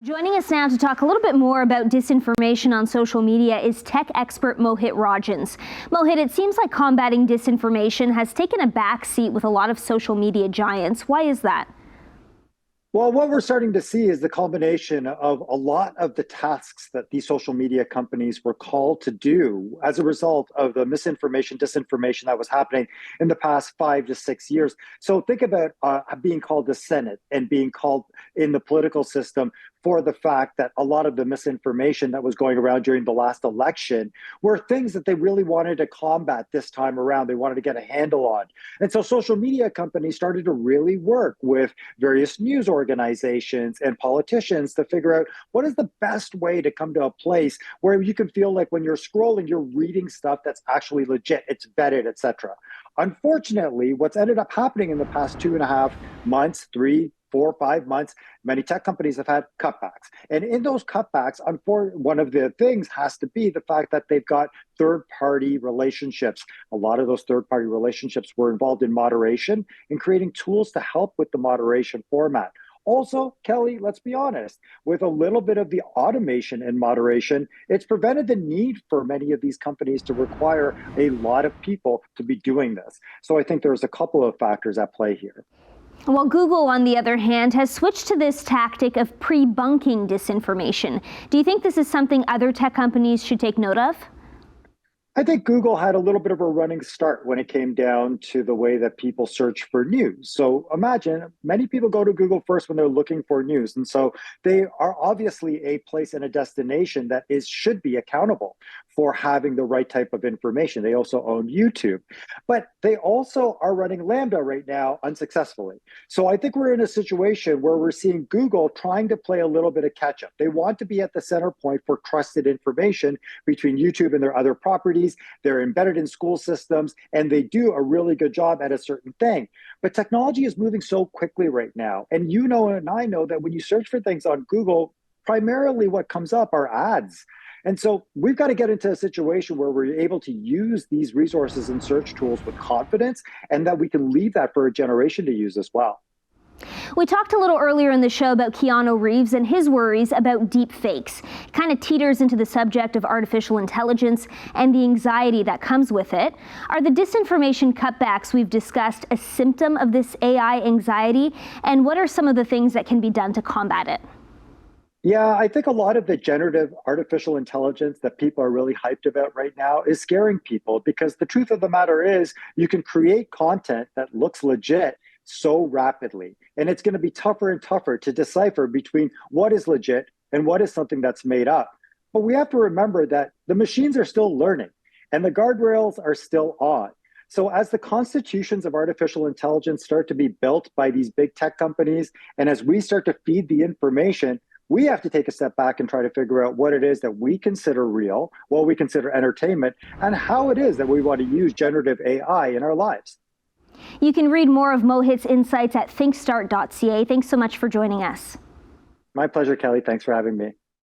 Joining us now to talk a little bit more about disinformation on social media is tech expert Mohit Rajans. Mohit, it seems like combating disinformation has taken a back seat with a lot of social media giants. Why is that? Well, what we're starting to see is the culmination of a lot of the tasks that these social media companies were called to do as a result of the misinformation, disinformation that was happening in the past 5 to 6 years. So think about being called the Senate and being called in the political system for the fact that a lot of the misinformation that was going around during the last election were things that they really wanted to combat this time around. They wanted to get a handle on. And so social media companies started to really work with various news organizations and politicians to figure out what is the best way to come to a place where you can feel like when you're scrolling, you're reading stuff that's actually legit, it's vetted, etc. Unfortunately, what's ended up happening in the past 2.5 months, 3, 4, 5 months, many tech companies have had cutbacks. And in those cutbacks, one of the things has to be the fact that they've got third-party relationships. A lot of those third-party relationships were involved in moderation and creating tools to help with the moderation format. Also, Kelly, let's be honest, with a little bit of the automation and moderation, it's prevented the need for many of these companies to require a lot of people to be doing this. So I think there's a couple of factors at play here. Well, Google, on the other hand, has switched to this tactic of pre-bunking disinformation. Do you think this is something other tech companies should take note of? I think Google had a little bit of a running start when it came down to the way that people search for news. So imagine many people go to Google first when they're looking for news. And so they are obviously a place and a destination that should be accountable for having the right type of information. They also own YouTube, but they also are running Lambda right now unsuccessfully. So I think we're in a situation where we're seeing Google trying to play a little bit of catch up. They want to be at the center point for trusted information between YouTube and their other properties. They're embedded in school systems and they do a really good job at a certain thing. But technology is moving so quickly right now. And you know, and I know that when you search for things on Google, primarily what comes up are ads. And so we've got to get into a situation where we're able to use these resources and search tools with confidence, and that we can leave that for a generation to use as well. We talked a little earlier in the show about Keanu Reeves and his worries about deep fakes. It kind of teeters into the subject of artificial intelligence and the anxiety that comes with it. Are the disinformation cutbacks we've discussed a symptom of this AI anxiety? And what are some of the things that can be done to combat it? Yeah, I think a lot of the generative artificial intelligence that people are really hyped about right now is scaring people, because the truth of the matter is you can create content that looks legit so rapidly. And it's going to be tougher and tougher to decipher between what is legit and what is something that's made up. But we have to remember that the machines are still learning and the guardrails are still on. So as the constitutions of artificial intelligence start to be built by these big tech companies, and as we start to feed the information, we have to take a step back and try to figure out what it is that we consider real, what we consider entertainment, and how it is that we want to use generative AI in our lives. You can read more of Mohit's insights at thinkstart.ca. Thanks so much for joining us. My pleasure, Kelly. Thanks for having me.